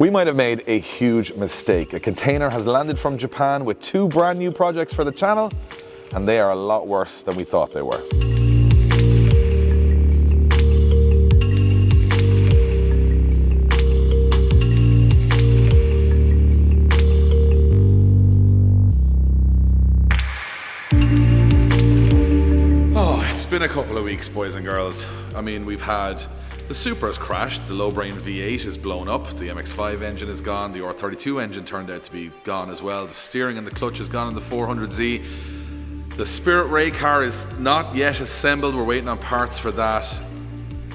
We might have made a huge mistake. A container has landed from Japan with 2 brand new projects for the channel, and they are a lot worse than we thought they were. Oh, it's been a couple of weeks, boys and girls. I mean, we've had the Supra has crashed, the low-brain V8 is blown up, the MX-5 engine is gone, the R32 engine turned out to be gone as well, the steering and the clutch is gone on the 400Z. The Spirit Ray car is not yet assembled, we're waiting on parts for that.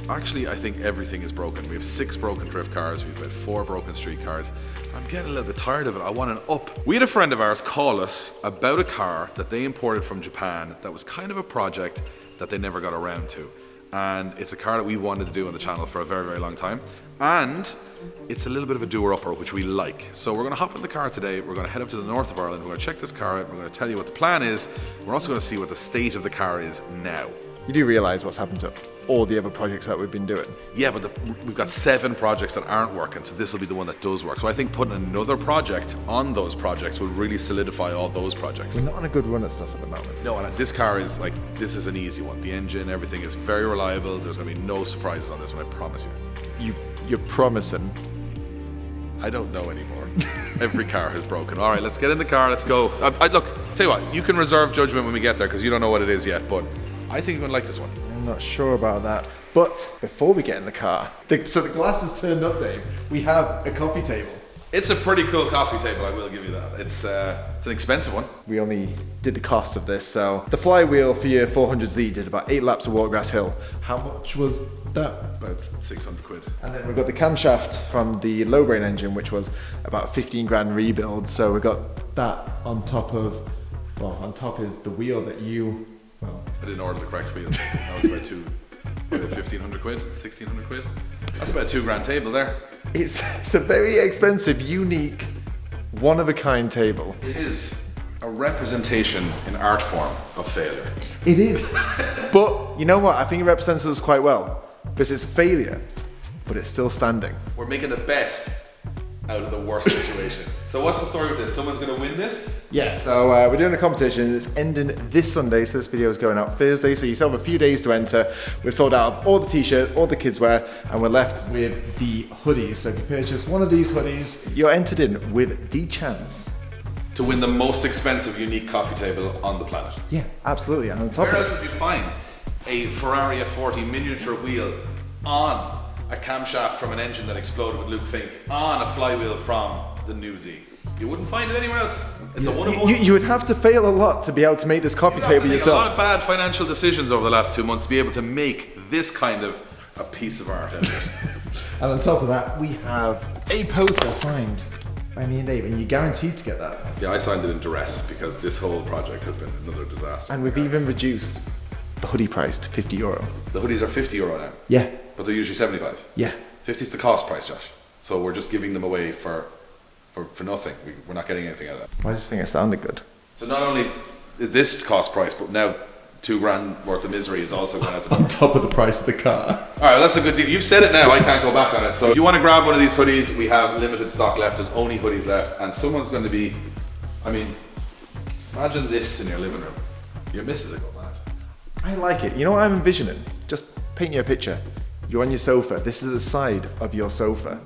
Actually, I think everything is broken. We have 6 broken drift cars, we've got 4 broken street cars. I'm getting a little bit tired of it, I want an up. We had a friend of ours call us about a car that they imported from Japan that was kind of a project that they never got around to. And it's a car that we wanted to do on the channel for a very, very long time. And it's a little bit of a doer-upper, which we like. So we're going to hop in the car today, we're going to head up to the north of Ireland, we're going to check this car out, we're going to tell you what the plan is, we're also going to see what the state of the car is now. You do realise what's happened to all the other projects that we've been doing. Yeah, but we've got 7 projects that aren't working, so this will be the one that does work. So I think putting another project on those projects will really solidify all those projects. We're not on a good run at stuff at the moment. No, and this car is like, this is an easy one. The engine, everything is very reliable. There's going to be no surprises on this one, I promise you. You're promising. I don't know anymore. Every car is broken. All right, let's get in the car, let's go. Look, tell you what, you can reserve judgment when we get there because you don't know what it is yet, but I think you're going to like this one. I'm not sure about that. But before we get in the car, so the glass is turned up, Dave. We have a coffee table. It's a pretty cool coffee table, I will give you that. It's an expensive one. We only did the cost of this, so the flywheel for your 400Z did about 8 laps of Watergrass Hill. How much was that? About 600 quid. And then we've got the camshaft from the low-brain engine, which was about 15 grand rebuild. So we got that on top of, well, on top is the wheel that you, well, I didn't order the correct wheel. That was about 1,500 quid, 1,600 quid. That's about a 2 grand table there. It's a very expensive, unique, one-of-a-kind table. It is a representation in art form of failure. It is. But you know what? I think it represents us quite well. Because it's a failure, but it's still standing. We're making the best out of the worst situation. So what's the story with this? Someone's going to win this? Yeah, so we're doing a competition. It's ending this Sunday, so this video is going out Thursday, so you still have a few days to enter. We've sold out all the t-shirts, all the kids wear, and we're left with the hoodies. So if you purchase one of these hoodies, you're entered in with the chance to win the most expensive unique coffee table on the planet. Yeah, absolutely. And on top where of else would you find a Ferrari F40 miniature wheel on a camshaft from an engine that exploded with Luke Fink on a flywheel from the New Z? You wouldn't find it anywhere else. It's a one-of-one. You would have to fail a lot to be able to make this coffee table yourself. A lot of bad financial decisions over the last 2 months to be able to make this kind of a piece of art. And on top of that, we have a poster signed by me and Dave, and you're guaranteed to get that. Yeah, I signed it in duress because this whole project has been another disaster. And we've even reduced the hoodie price to €50. The hoodies are €50 now. Yeah. But they're usually 75. Yeah. 50 is the cost price, Josh. So we're just giving them away for nothing. We're not getting anything out of that. I just think it sounded good. So not only is this cost price, but now 2 grand worth of misery is also going out to on top of the price of the car. All right, well, that's a good deal. You've said it now. I can't go back on it. So if you want to grab one of these hoodies, we have limited stock left. There's only hoodies left, and someone's going to be. I mean, imagine this in your living room. Your missus will go mad. I like it. You know what I'm envisioning? Just paint you a picture. You're on your sofa. This is the side of your sofa.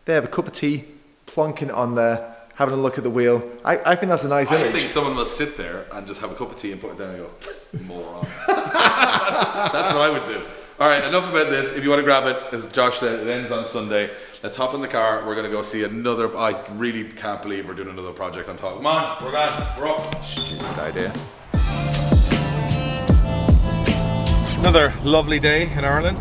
They have a cup of tea, plonking on there, having a look at the wheel. I think that's a nice image. I think someone will sit there and just have a cup of tea and put it down and go, morons. That's what I would do. All right, enough about this. If you want to grab it, as Josh said, it ends on Sunday. Let's hop in the car. We're going to go see another. I really can't believe we're doing another project on top. Come on, we're gone. We're up. Stupid idea. Another lovely day in Ireland.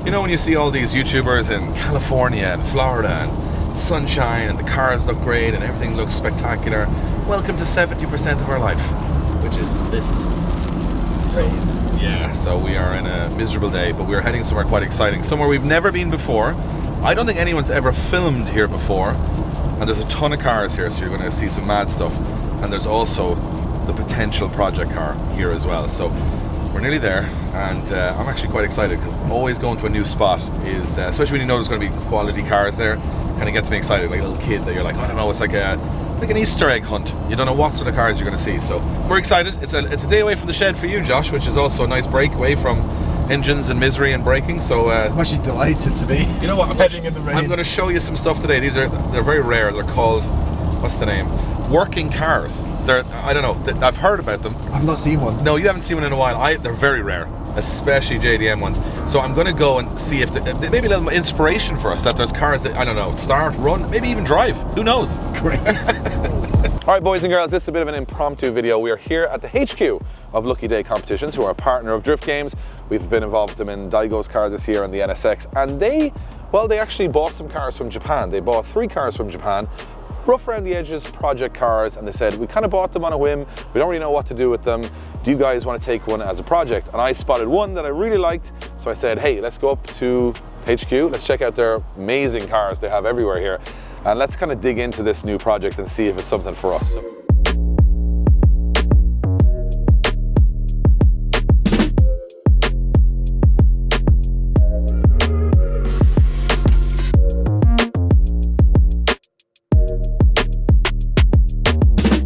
You know when you see all these YouTubers in California and Florida and sunshine and the cars look great and everything looks spectacular. Welcome to 70% of our life, which is this. So, yeah, so we are in a miserable day, but we're heading somewhere quite exciting, somewhere we've never been before. I don't think anyone's ever filmed here before, and there's a ton of cars here, so you're going to see some mad stuff. And there's also the potential project car here as well. So we're nearly there, and I'm actually quite excited because always going to a new spot is, especially when you know there's going to be quality cars there, kind of gets me excited, like a little kid that you're like, I don't know, it's like an Easter egg hunt. You don't know what sort of cars you're going to see. So we're excited. It's a day away from the shed for you, Josh, which is also a nice break away from engines and misery and braking. So I'm actually delighted to be. You know what? Heading in the rain. I'm going to show you some stuff today. They're very rare. They're called, what's the name? Working cars. I don't know. I've heard about them. I've not seen one. No, you haven't seen one in a while. They're very rare, especially JDM ones. So I'm going to go and see if maybe a little inspiration for us, that there's cars that, I don't know, start, run, maybe even drive. Who knows? Great. All right, boys and girls, this is a bit of an impromptu video. We are here at the HQ of Lucky Day Competitions, who are a partner of Drift Games. We've been involved with them in Daigo's car this year and the NSX. And they actually bought some cars from Japan. They bought 3 cars from Japan. Rough around the edges project cars, and they said, we kind of bought them on a whim, we don't really know what to do with them, do you guys want to take one as a project? And I spotted one that I really liked, so I said, hey, let's go up to HQ, let's check out their amazing cars they have everywhere here, and let's kind of dig into this new project and see if it's something for us.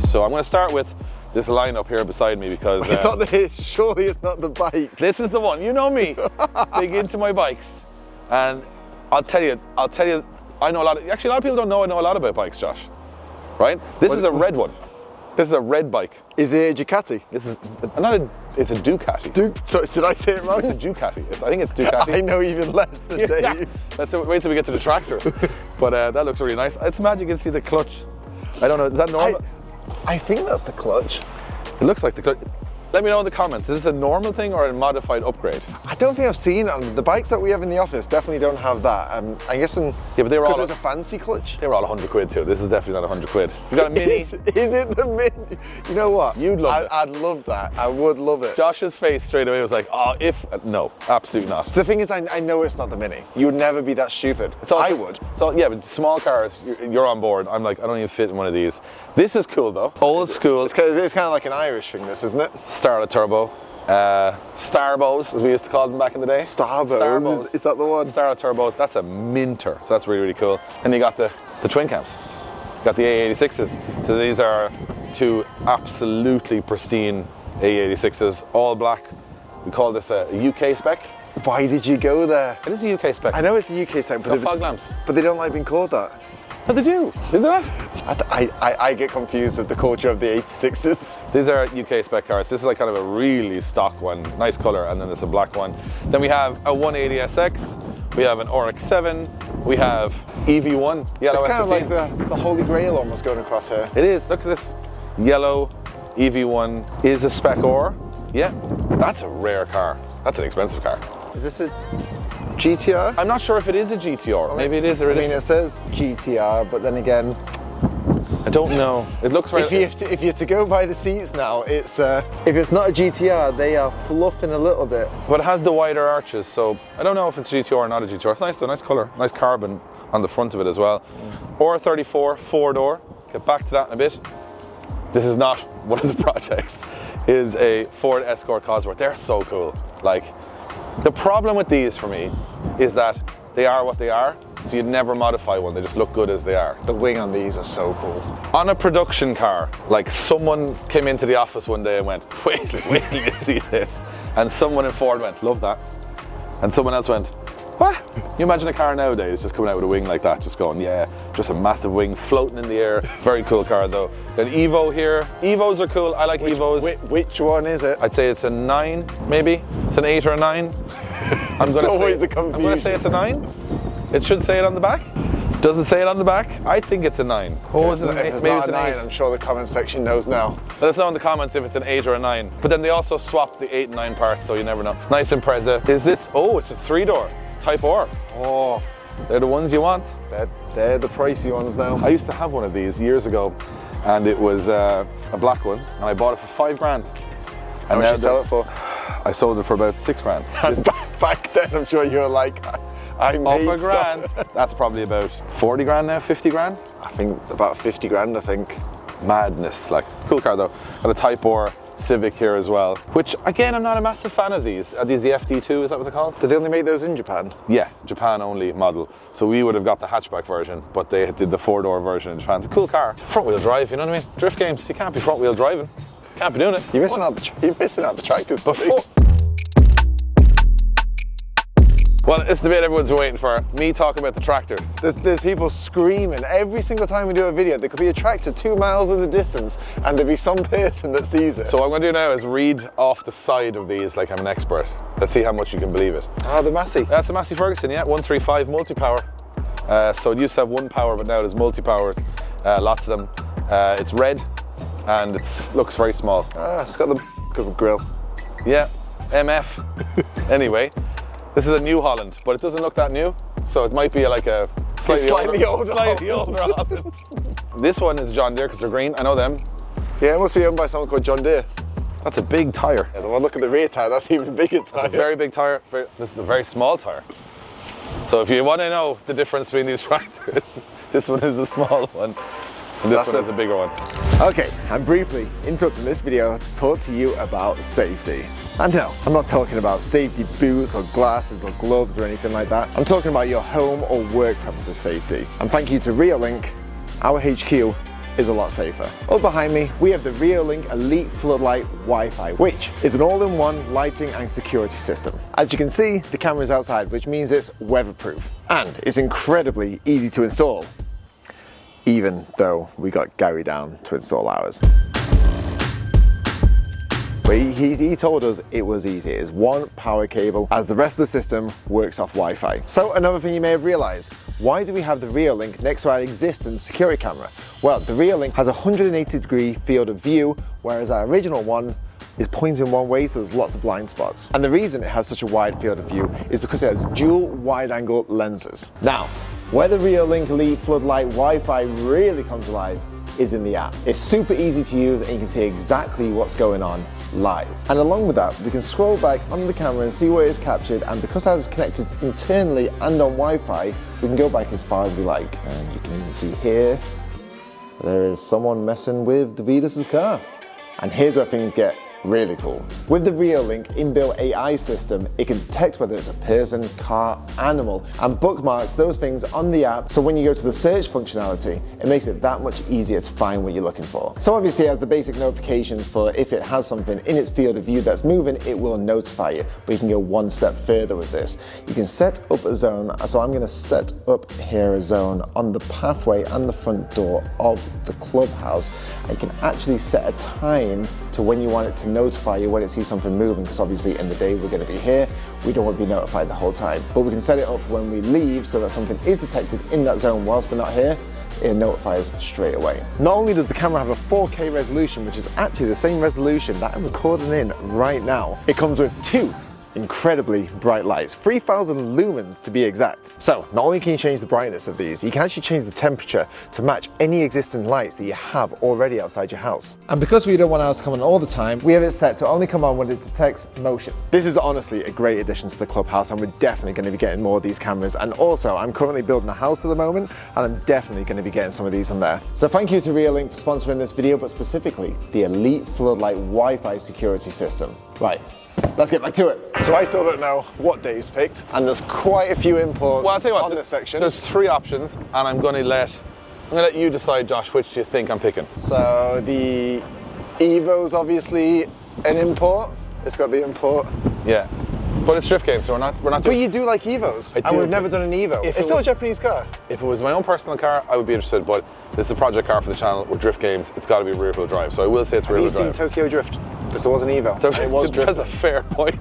So I'm going to start with this lineup here beside me because It's not the surely it's not the bike. this is the one. You know me, big into my bikes, and I'll tell you. I know a lot of people don't know I know a lot about bikes, Josh. Right? This is a red one. This is a red bike. Is it a Ducati? This is it's a Ducati. So did I say it wrong? It's a Ducati. I think it's Ducati. I know even less than Dave. Let's wait till we get to the tractors. But that looks really nice. It's mad you can see the clutch. I don't know. Is that normal? I think that's the clutch. It looks like the clutch. Let me know in the comments, is this a normal thing or a modified upgrade? I don't think I've seen the bikes that we have in the office definitely don't have that. I'm guessing but they were all there's a fancy clutch. They were all 100 quid too. This is definitely not 100 quid. You got a mini? Is it the mini? You know what? You'd love it. I'd love that. I would love it. Josh's face straight away was like, oh, no, absolutely not. The thing is, I know it's not the mini. You would never be that stupid. I would. So yeah, but small cars, you're on board. I'm like, I don't even fit in one of these. This is cool though. Old school. It's kind of like an Irish thing, this, isn't it? Starlet turbo. Starbos, as we used to call them back in the day. Starbos. Is that the one? Starlet turbos. That's a minter. So that's really, really cool. And you got the twin cams. You got the A86s. So these are 2 absolutely pristine A86s, all black. We call this a UK spec. Why did you go there? It is a UK spec. I know it's the UK spec, It's got fog lamps. but they don't like being called that. But they do. They do that. I get confused with the culture of the 86s. These are UK spec cars. This is like kind of a really stock one, nice color, and then there's a black one. Then we have a 180SX, we have an RX-7, we have EV1, yellow It's kind of like S15. the Holy Grail almost going across here. It is, look at this. Yellow EV1 is a spec or. Yeah, that's a rare car. That's an expensive car. Is this a GTR? I'm not sure if it is a GTR. Maybe it is or it isn't. I mean, it says GTR, but then again, I don't know. It looks right. If you're to go by the seats now, it's if it's not a GTR, they are fluffing a little bit. But it has the wider arches, so I don't know if it's GTR or not a GTR. It's nice though, nice color, nice carbon on the front of it as well. Or 34 4-door. Get back to that in a bit. This is not one of the projects. It is a Ford Escort Cosworth. They're so cool. Like, the problem with these for me is that they are what they are, so you'd never modify one. They just look good as they are. The wing on these are so cool. On a production car, like someone came into the office one day and went, wait till you see this. And someone in Ford went, love that. And someone else went, what? You imagine a car nowadays just coming out with a wing like that, just going, yeah, just a massive wing floating in the air. Very cool car though. Got an Evo here. Evos are cool. I like Evos. Which one is it? I'd say it's a 9, maybe. It's an 8 or a 9. I'm It's always the confusion. I'm going to say it's a 9. It should say it on the back. Does it say it on the back? I think it's a 9. Oh, is it? If it's maybe not it's a 9, 8. I'm sure the comment section knows now. Let us know in the comments if it's an 8 or a 9. But then they also swapped the 8 and 9 parts, so you never know. Nice Impreza. Is this? Oh, it's a 3-door. Type R. Oh, They're the ones you want. they're the pricey ones now. I used to have one of these years ago, and it was a black one, and I bought it for $5 grand. How much did you sell it for? I sold it for about $6 grand. Back then, I'm sure you were like, I made Up a grand. That's probably about 40 grand now, 50 grand. I think about 50 grand, I think. Madness, like, cool car though. Got a Type R Civic here as well, which again, I'm not a massive fan of these. Are these the FD2, is that what they're called? Did they only make those in Japan? Yeah, Japan only model. So we would have got the hatchback version, but they did the 4-door version in Japan. It's a cool car. Front wheel drive, you know what I mean? Drift games, you can't be front wheel driving. Can't be doing it. You're missing out the tractors. Before. Well, it's the bit everyone's been waiting for. Me talking about the tractors. There's people screaming. Every single time we do a video, there could be a tractor 2 miles in the distance and there'd be some person that sees it. So what I'm going to do now is read off the side of these like I'm an expert. Let's see how much you can believe it. Oh, the Massey. That's a Massey Ferguson, yeah, 135 multi-power. So it used to have 1 power, but now there's multi-powers, lots of them. It's red and it looks very small. Ah, it's got the grill. Yeah, MF. Anyway. This is a New Holland, but it doesn't look that new, so it might be like a slightly older Holland. This one is John Deere because they're green. I know them. Yeah, it must be owned by someone called John Deere. That's a big tyre. Yeah, the one look at the rear tyre, that's even bigger tyre. That's a very big tyre. This is a very small tyre. So if you want to know the difference between these tractors, this one is a small one, and this one is a bigger one. Okay, I'm briefly interrupting this video to talk to you about safety. And no, I'm not talking about safety boots or glasses or gloves or anything like that. I'm talking about your home or work premises safety. And thank you to Reolink, our HQ is a lot safer. Up behind me, we have the Reolink Elite Floodlight Wi-Fi, which is an all-in-one lighting and security system. As you can see, the camera is outside, which means it's weatherproof. And it's incredibly easy to install, even though we got Gary down to install ours. But he told us it was easy. It's one power cable as the rest of the system works off Wi-Fi. So another thing you may have realized, why do we have the Reolink next to our existing security camera? Well, the Reolink has a 180-degree field of view, whereas our original one is pointing one way, so there's lots of blind spots. And the reason it has such a wide field of view is because it has dual wide-angle lenses. Now, where the Reolink Elite Floodlight Wi-Fi really comes alive is in the app. It's super easy to use and you can see exactly what's going on live. And along with that, we can scroll back on the camera and see where it's captured, and because ours is connected internally and on Wi-Fi, we can go back as far as we like. And you can even see here, there is someone messing with Davidas's car. And here's where things get really cool. With the Reolink inbuilt AI system, it can detect whether it's a person, car, animal, and bookmarks those things on the app, so when you go to the search functionality, it makes it that much easier to find what you're looking for. So obviously it has the basic notifications for if it has something in its field of view that's moving, it will notify you, but you can go one step further with this. You can set up a zone, so I'm going to set up here a zone on the pathway and the front door of the clubhouse. And you can actually set a time to when you want it to notify you when it sees something moving, because obviously in the day we're going to be here, we don't want to be notified the whole time. But we can set it up when we leave so that something is detected in that zone whilst we're not here, it notifies straight away. Not only does the camera have a 4K resolution, which is actually the same resolution that I'm recording in right now, it comes with 2 incredibly bright lights, 3000 lumens to be exact. So not only can you change the brightness of these, you can actually change the temperature to match any existing lights that you have already outside your house. And because we don't want ours to come on all the time, we have it set to only come on when it detects motion. This is honestly a great addition to the clubhouse, and we're definitely going to be getting more of these cameras. And also, I'm currently building a house at the moment, and I'm definitely going to be getting some of these on there. So thank you to Reolink for sponsoring this video, but specifically the Elite Floodlight Wi-Fi security system. Right. Let's get back to it. So I still don't know what Dave's picked, and there's quite a few imports well, I'll tell you what, on this section. There's 3 options, and I'm going to let you decide, Josh, which do you think I'm picking. So the Evo's obviously an import. It's got the import. Yeah, but it's drift games, so we're not doing. But you do like Evos, and we've never done an Evo. It's still a Japanese car. If it was my own personal car, I would be interested, but this is a project car for the channel with drift games. It's got to be rear wheel drive, so I will say it's rear wheel drive. Have you seen Tokyo Drift? Because it was an Evo. It was drift. That's a fair point.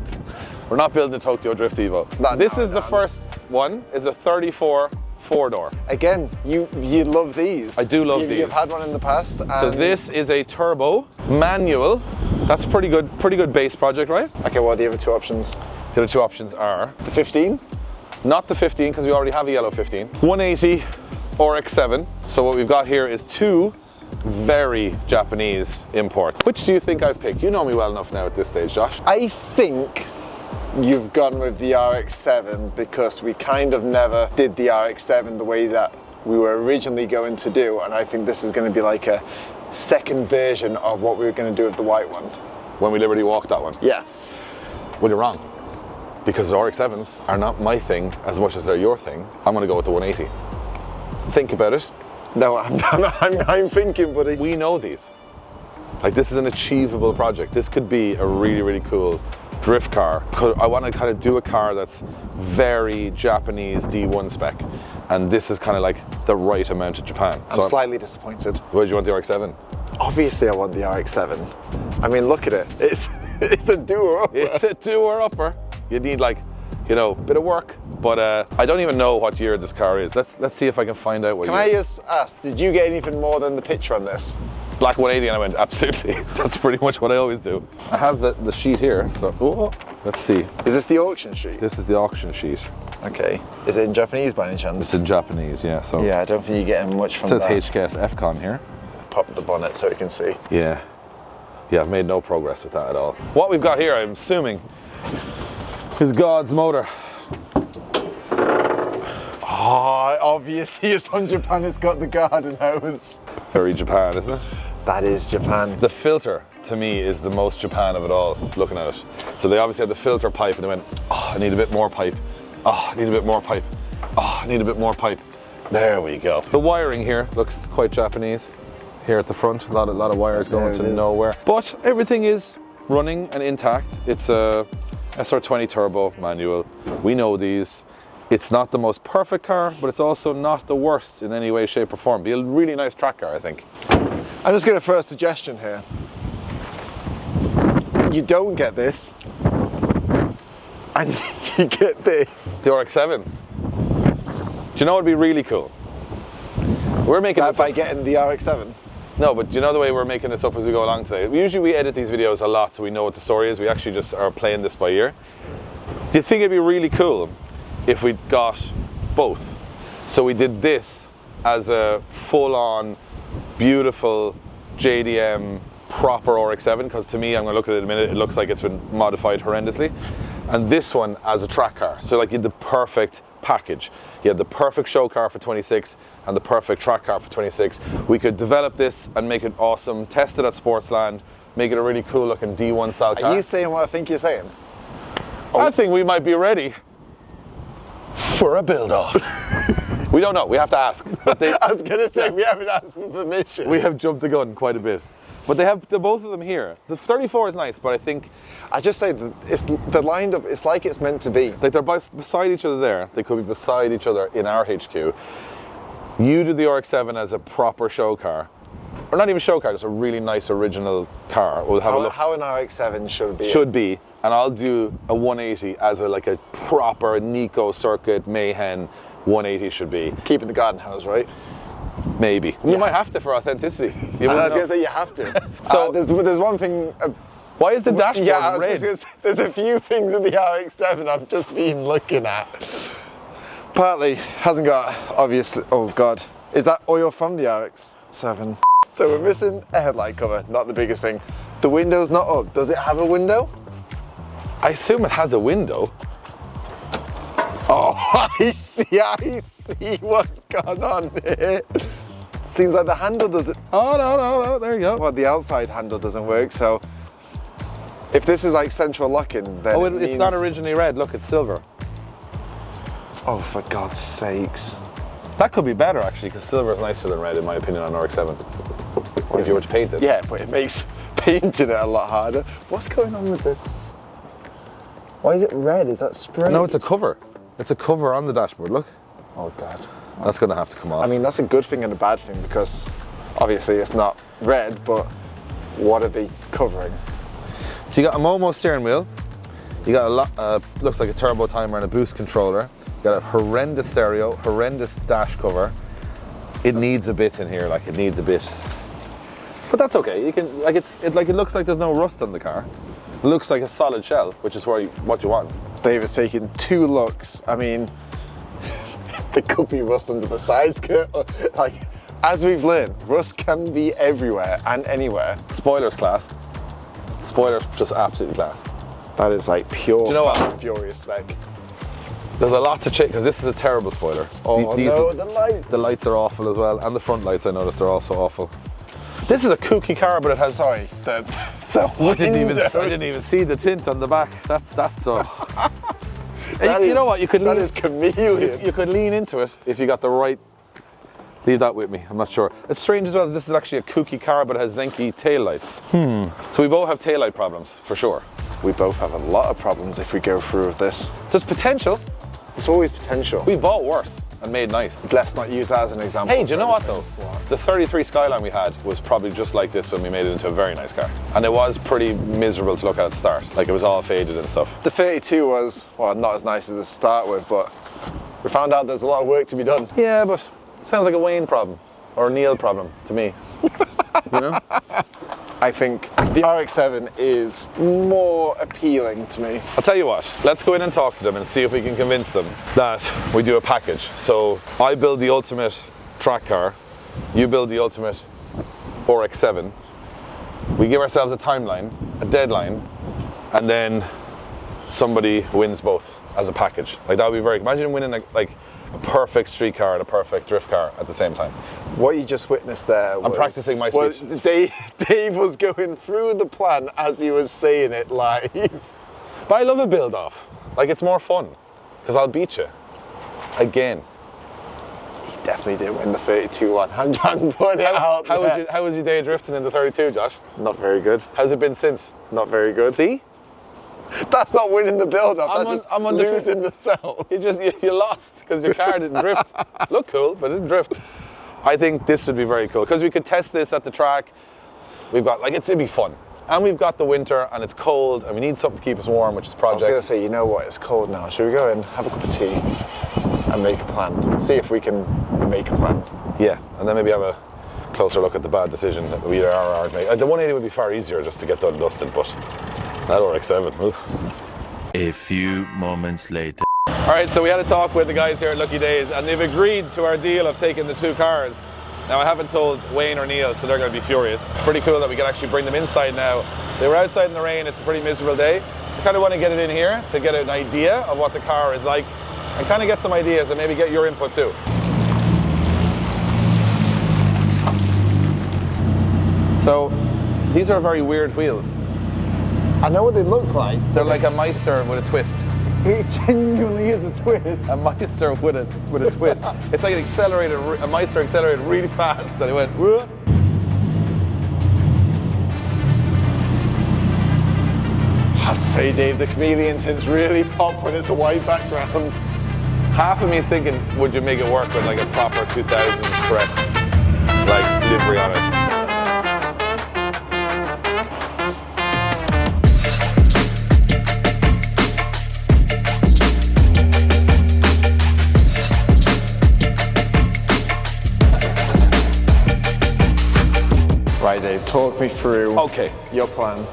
We're not building a Tokyo Drift Evo. This is the first one, is a 34 4-door. Again, you love these. I do love these. You've had one in the past. So this is a turbo manual. That's a pretty good base project, right? Okay, what are the other 2 options? The other 2 options are the 15? Not the 15, because we already have a yellow 15. 180 or X7. So what we've got here is 2 very Japanese imports. Which do you think I've picked? You know me well enough now at this stage, Josh. I think you've gone with the RX-7 because we kind of never did the RX-7 the way that we were originally going to do, and I think this is going to be like a second version of what we were going to do with the white one. when we Liberty walked that one. Yeah. Well, you're wrong. Because the RX-7s are not my thing as much as they're your thing. I'm going to go with the 180. Think about it. No, I'm thinking, buddy. We know these. Like, this is an achievable project. This could be a really, really cool drift car. I want to kind of do a car that's very Japanese D1 spec. And this is kind of like the right amount of Japan. I'm slightly disappointed. Where do you want the RX-7? Obviously, I want the RX-7. I mean, look at it. It's a doer-upper. It's a doer-upper. You need, like, you know, a bit of work. But I don't even know what year this car is. Let's see if I can find out what Can year. I just ask, did you get anything more than the picture on this? Black 180, and I went, absolutely. That's pretty much what I always do. I have the sheet here, so let's see. Is this the auction sheet? This is the auction sheet. Okay. Is it in Japanese by any chance? It's in Japanese, yeah. So Yeah, I don't think you're getting much from it that. says HKS FCON here. Pop the bonnet so we can see. Yeah. Yeah, I've made no progress with that at all. What we've got here, I'm assuming, is God's motor. Oh, obviously it's on Japan, it's got the garden hose. Very Japan, isn't it? That is Japan. The filter, to me, is the most Japan of it all, looking at it. So they obviously had the filter pipe, and they went, oh, I need a bit more pipe. Oh, I need a bit more pipe. Oh, I need a bit more pipe. There we go. The wiring here looks quite Japanese. Here at the front, a lot of wires going to nowhere. But everything is running and intact. It's a SR20 turbo manual. We know these. It's not the most perfect car, but it's also not the worst in any way, shape or form. Be a really nice track car, I think. I'm just going to throw a suggestion here. You don't get this, and you get this. The RX-7. Do you know what would be really cool? We're making this By up. getting the RX-7. No, but do you know the way we're making this up as we go along today? Usually we edit these videos a lot so we know what the story is. We actually just are playing this by ear. Do you think it'd be really cool if we got both? So we did this as a full-on, beautiful JDM proper RX-7, because to me, I'm going to look at it in a minute, it looks like it's been modified horrendously. And this one as a track car. So like you had the perfect package. You had the perfect show car for 26 and the perfect track car for 26. We could develop this and make it awesome, test it at Sportsland, make it a really cool looking D1 style car. Are you saying what I think you're saying? I think we might be ready for a build-off. We don't know, we have to ask. But I was going to say, we haven't asked for permission. we have jumped the gun quite a bit. But they have both of them here. The 34 is nice, but I think I just say that they're lined up, it's like it's meant to be. like they're beside each other there. They could be beside each other in our HQ. You do the RX-7 as a proper show car. Or not even show car, just a really nice original car. We'll have a look. How an RX-7 should be. Should be. And I'll do a 180 as like a proper Nico circuit Mayhem 180 should be. Keeping the garden hose, right? Maybe. You might have to for authenticity. You I wouldn't was going know. to say you have to. So- there's one thing. Why is the dashboard Yeah, I was red? just gonna say, there's a few things in the RX-7 I've just been looking at. Partly hasn't got obvious. Oh God, is that oil from the RX-7? So we're missing a headlight cover. Not the biggest thing. The window's not up. Does it have a window? I assume it has a window. Oh, I see what's gone on here. Seems like the handle doesn't. Oh, no, there you go. Well, the outside handle doesn't work. So if this is like central locking, then Oh, it it's means... not originally red. Look, it's silver. Oh, for God's sakes. That could be better, actually, because silver is nicer than red, in my opinion, on RX-7. If you were to paint it. Yeah, but it makes painting it a lot harder. What's going on with the... Why is it red? Is that spray? No, it's a cover. It's a cover on the dashboard, look. Oh God. That's going to have to come off. I mean, that's a good thing and a bad thing, because obviously it's not red, but what are they covering? So you got a Momo steering wheel. You got a lot, looks like a turbo timer and a boost controller. You got a horrendous stereo, horrendous dash cover. It needs a bit in here, like it needs a bit. But that's okay. You can, like it looks like there's no rust on the car. It looks like a solid shell, which is what you want. Dave has taken 2 looks. I mean, there could be rust under the side skirt. Like, as we've learned, rust can be everywhere and anywhere. Spoilers class. Spoilers just absolutely class. That is like pure Do you know what? Fast and Furious spec. There's a lot to check because this is a terrible spoiler. Oh no, the lights. The lights are awful as well, and the front lights I noticed are also awful. This is a kooky car, but it has Sorry, I didn't even see the tint on the back. That's so. You know what? You could that is chameleon. You could lean into it if you got the right. Leave that with me. I'm not sure. It's strange as well. This is actually a kooky car, but it has Zenki taillights. So we both have taillight problems for sure. We both have a lot of problems if we go through with this. There's potential. There's always potential. We bought worse and made nice. Let's not use that as an example. Hey, do you know what though? The 33 Skyline we had was probably just like this when we made it into a very nice car. And it was pretty miserable to look at the start. Like it was all faded and stuff. The 32 was, well, not as nice as to start with, but we found out there's a lot of work to be done. Yeah, but it sounds like a Wayne problem or a Neil problem to me. You know? I think the RX-7 is more appealing to me. I'll tell you what, let's go in and talk to them and see if we can convince them that we do a package. So I build the ultimate track car, you build the ultimate RX-7. We give ourselves a timeline, a deadline, and then somebody wins both as a package. Like that would be very, imagine winning like a perfect street car and a perfect drift car at the same time. What you just witnessed there was... I'm practicing my speech. Dave was going through the plan as he was saying it live. But I love a build-off. Like, it's more fun. Because I'll beat you. Again. He definitely did win the 32 one. I'm trying to put it out there. How was your day drifting in the 32, Josh? Not very good. How's it been since? Not very good. See? That's not winning the build-up. That's just losing the cells. You lost because your car didn't drift. Looked cool, but it didn't drift. I think this would be very cool because we could test this at the track. We've got, like, it'd be fun. And we've got the winter and it's cold and we need something to keep us warm, which is projects. I was going to say, you know what, it's cold now. Should we go in, have a cup of tea and make a plan? See if we can make a plan. Yeah, and then maybe have a closer look at the bad decision that we either are or aren't making. The 180 would be far easier just to get done and dusted, but that RX-7, oof. A few moments later. All right, so we had a talk with the guys here at Lucky Days and they've agreed to our deal of taking the two cars. Now I haven't told Wayne or Neil, so they're going to be furious. Pretty cool that we can actually bring them inside now. They were outside in the rain, it's a pretty miserable day. I kind of want to get it in here to get an idea of what the car is like and kind of get some ideas and maybe get your input too. So these are very weird wheels. I know what they look like. They're like a Meister with a twist. It genuinely is a twist. A Meister with a twist. It's like a Meister accelerated really fast and it went, whoa. I'd say, Dave, the chameleon tints really pop when it's a white background. Half of me is thinking, would you make it work with like a proper 2000s correct, like livery on it? Right, Dave, talk me through your plan.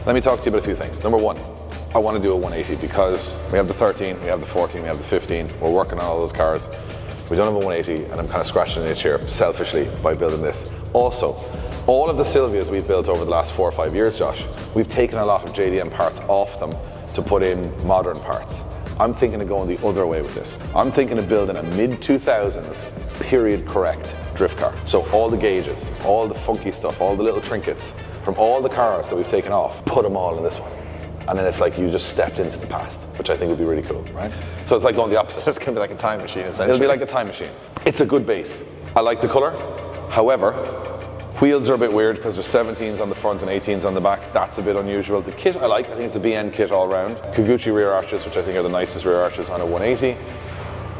Let me talk to you about a few things. Number one, I want to do a 180 because we have the 13, we have the 14, we have the 15. We're working on all those cars. We don't have a 180 and I'm kind of scratching an itch here selfishly by building this. Also, all of the Silvias we've built over the last 4 or 5 years, Josh, we've taken a lot of JDM parts off them to put in modern parts. I'm thinking of going the other way with this. I'm thinking of building a mid-2000s period correct drift car. So all the gauges, all the funky stuff, all the little trinkets from all the cars that we've taken off, put them all in this one. And then it's like you just stepped into the past, which I think would be really cool, right? So it's like going the opposite. It's going to be like a time machine, essentially. It'll be like a time machine. It's a good base. I like the color. However, wheels are a bit weird because there's 17s on the front and 18s on the back. That's a bit unusual. The kit I like. I think it's a BN kit all round. Kikuchi rear arches, which I think are the nicest rear arches on a 180.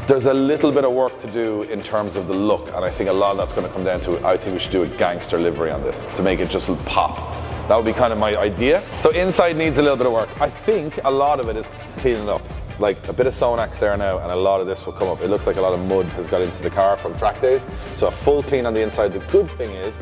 There's a little bit of work to do in terms of the look, and I think a lot of that's going to come down to, I think we should do a gangster livery on this to make it just pop. That would be kind of my idea. So inside needs a little bit of work. I think a lot of it is cleaning up. Like a bit of Sonax there now, and a lot of this will come up. It looks like a lot of mud has got into the car from track days. So a full clean on the inside. The good thing is,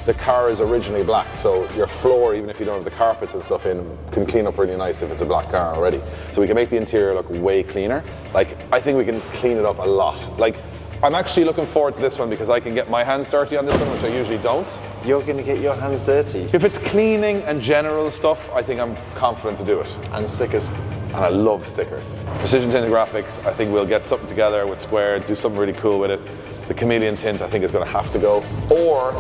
the car is originally black, so your floor, even if you don't have the carpets and stuff in, can clean up really nice if it's a black car already. So we can make the interior look way cleaner. Like, I think we can clean it up a lot. Like, I'm actually looking forward to this one because I can get my hands dirty on this one, which I usually don't. You're going to get your hands dirty? If it's cleaning and general stuff, I think I'm confident to do it. And stickers. And I love stickers. Precision Tinted Graphics, I think we'll get something together with Square, do something really cool with it. The chameleon tint, I think, is going to have to go. Or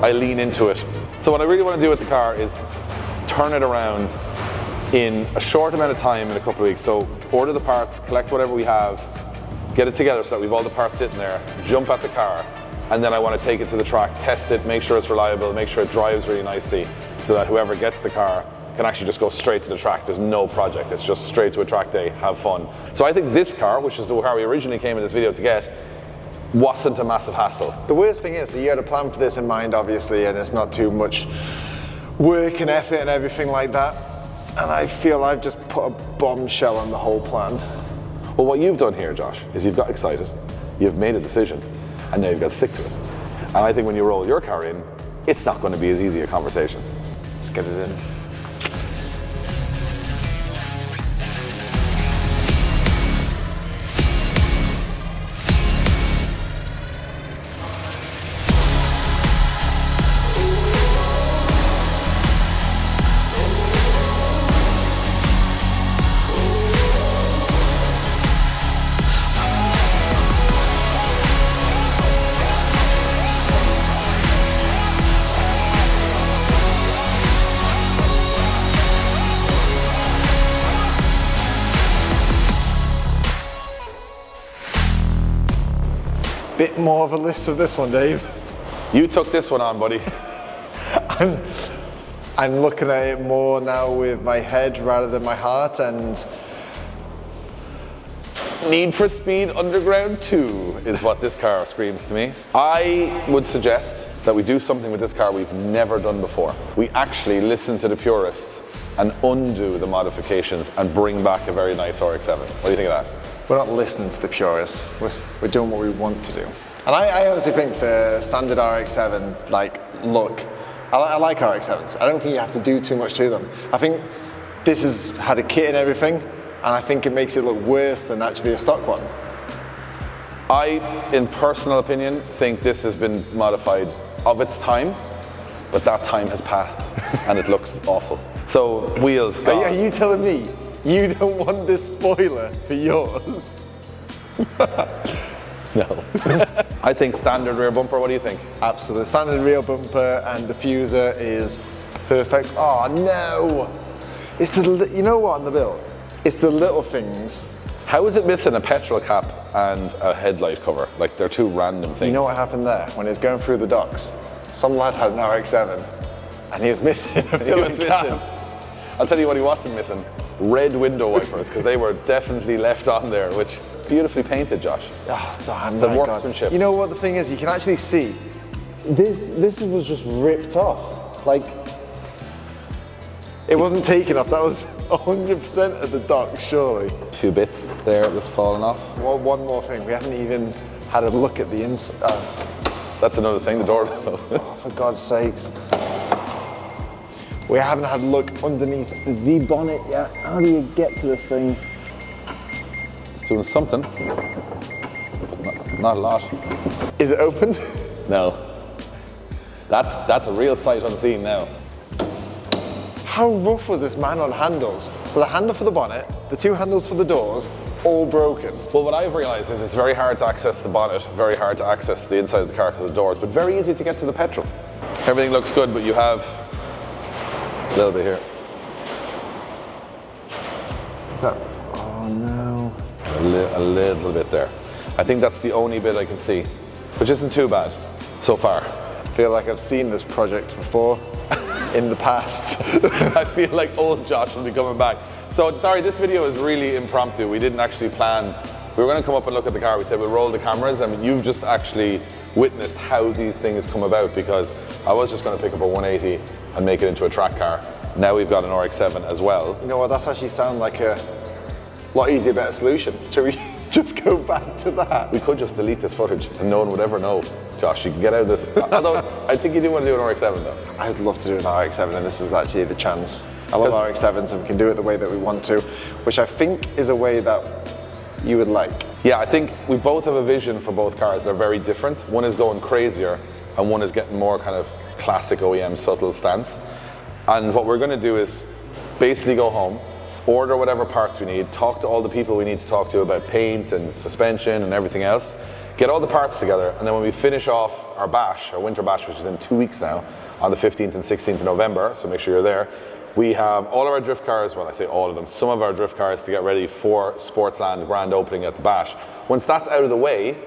I lean into it. So what I really want to do with the car is turn it around in a short amount of time in a couple of weeks. So order the parts, collect whatever we have, get it together so that we've all the parts sitting there, jump at the car, and then I want to take it to the track, test it, make sure it's reliable, make sure it drives really nicely, so that whoever gets the car can actually just go straight to the track. There's no project, it's just straight to a track day, have fun. So I think this car, which is the car we originally came in this video to get, wasn't a massive hassle. The worst thing is, you had a plan for this in mind, obviously, and it's not too much work and effort and everything like that. And I feel I've just put a bombshell on the whole plan. Well, what you've done here, Josh, is you've got excited, you've made a decision, and now you've got to stick to it. And I think when you roll your car in, it's not going to be as easy a conversation. Let's get it in. Bit more of a list of this one, Dave. You took this one on, buddy. I'm looking at it more now with my head rather than my heart, and Need for Speed Underground 2 is what this car screams to me. I would suggest that we do something with this car we've never done before. We actually listen to the purists and undo the modifications and bring back a very nice RX-7. What do you think of that? we're not listening to the purists. We're doing what we want to do. And I honestly think the standard RX-7 look, I like RX-7s. I don't think you have to do too much to them. I think this has had a kit and everything, and I think it makes it look worse than actually a stock one. I, in personal opinion, think this has been modified of its time, but that time has passed and it looks awful. So, wheels gone. Are you telling me you don't want this spoiler for yours? No. I think standard rear bumper, what do you think? Absolutely. Standard rear bumper and diffuser is perfect. Oh no! It's the, you know what on the build? It's the little things. How is it missing a petrol cap and a headlight cover? Like, they're two random things. You know what happened there? When he was going through the docks, some lad had an RX-7 and he was missing a filling cap. I'll tell you what he wasn't missing. Red window wipers, because they were definitely left on there, which beautifully painted, Josh. Oh, damn, the workmanship. God. You know what the thing is? You can actually see this was just ripped off. Like, it wasn't taken off. That was 100% of the dock, surely. A few bits there just falling off. Well, one more thing. We haven't even had a look at the inside. That's another thing, the door. Oh, for God's sakes. We haven't had a look underneath the bonnet yet. How do you get to this thing? It's doing something. Not a lot. Is it open? No. That's a real sight unseen now. How rough was this man on handles? So the handle for the bonnet, the two handles for the doors, all broken. Well, what I've realized is it's very hard to access the bonnet, very hard to access the inside of the car because of the doors, but very easy to get to the petrol. Everything looks good, but you have a little bit here. Is that, oh no. A little bit there. I think that's the only bit I can see, which isn't too bad so far. I feel like I've seen this project before in the past. I feel like old Josh will be coming back. So, sorry, this video is really impromptu. We didn't actually plan. We were going to come up and look at the car. We said we'll roll the cameras. I mean, you've just actually witnessed how these things come about, because I was just going to pick up a 180 and make it into a track car. Now we've got an RX-7 as well. You know what, that's actually sound like a lot easier, better solution. Should we just go back to that? We could just delete this footage and no one would ever know. Josh, you can get out of this. Although, I think you do want to do an RX-7 though. I'd love to do an RX-7, and this is actually the chance. I love RX-7s, and we can do it the way that we want to, which I think is a way that you would like. Yeah, I think we both have a vision for both cars. They're very different. One is going crazier, and one is getting more kind of classic OEM subtle stance. And what we're going to do is basically go home, order whatever parts we need, talk to all the people we need to talk to about paint and suspension and everything else, get all the parts together, and then when we finish off our bash, our winter bash, which is in 2 weeks now, on the 15th and 16th of November, so make sure you're there, We have all of our drift cars, well I say all of them, some of our drift cars to get ready for Sportsland grand opening at the Bash. Once that's out of the way,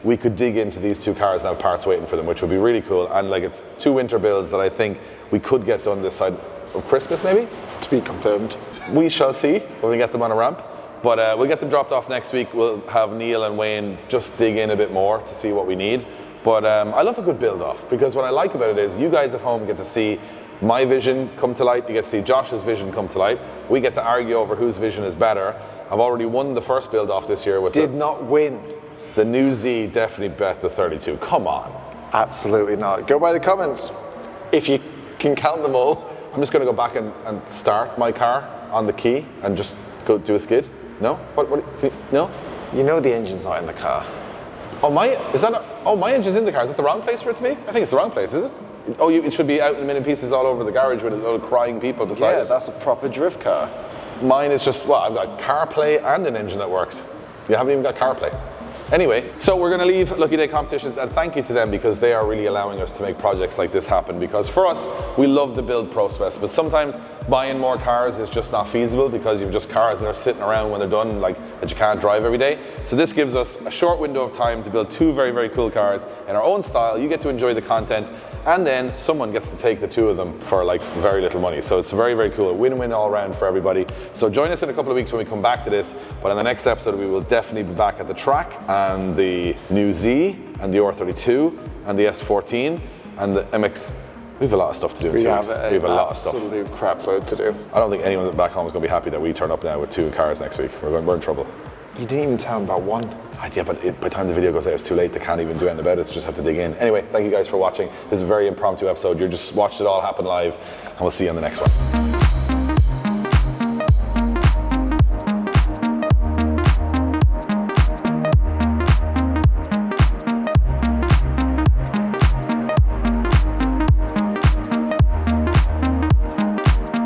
we could dig into these 2 cars and have parts waiting for them, which would be really cool. And like it's 2 winter builds that I think we could get done this side of Christmas maybe? To be confirmed. We shall see when we get them on a ramp. But we'll get them dropped off next week. We'll have Neil and Wayne just dig in a bit more to see what we need. But I love a good build off, because what I like about it is you guys at home get to see my vision come to light, you get to see Josh's vision come to light. We get to argue over whose vision is better. I've already won the first build off this year with Not win. the new Z definitely bet the 32. Come on. Absolutely not. Go by the comments. If you can count them all. I'm just going to go back and start my car on the key and just go do a skid. No? No? You know the engine's not in the car. Oh, my engine's in the car. Is it the wrong place for it to be? I think it's the wrong place, is it? Oh, it should be out in a million pieces all over the garage with a lot of crying people beside it. Yeah, that's a proper drift car. Mine is just, well, I've got CarPlay and an engine that works. You haven't even got CarPlay. Anyway, so we're going to leave Lucky Day Competitions, and thank you to them because they are really allowing us to make projects like this happen, because for us, we love the build process, but sometimes buying more cars is just not feasible because you've just cars that are sitting around when they're done, like that you can't drive every day. So this gives us a short window of time to build 2 very, very cool cars in our own style. You get to enjoy the content, and then someone gets to take the 2 of them for like very little money. So it's very, very cool. A win-win all around for everybody. So join us in a couple of weeks when we come back to this, but in the next episode we will definitely be back at the track, and the new Z, and the R32, and the S14, and the MX. We have a lot of stuff to do. We have a lot of stuff. Absolute crap load to do. I don't think anyone back home is going to be happy that we turn up now with 2 cars next week. We're in trouble. You didn't even tell them about one. Yeah, but by the time the video goes out, it's too late. They can't even do anything about it. They just have to dig in. Anyway, thank you guys for watching. This is a very impromptu episode. You just watched it all happen live, and we'll see you on the next one.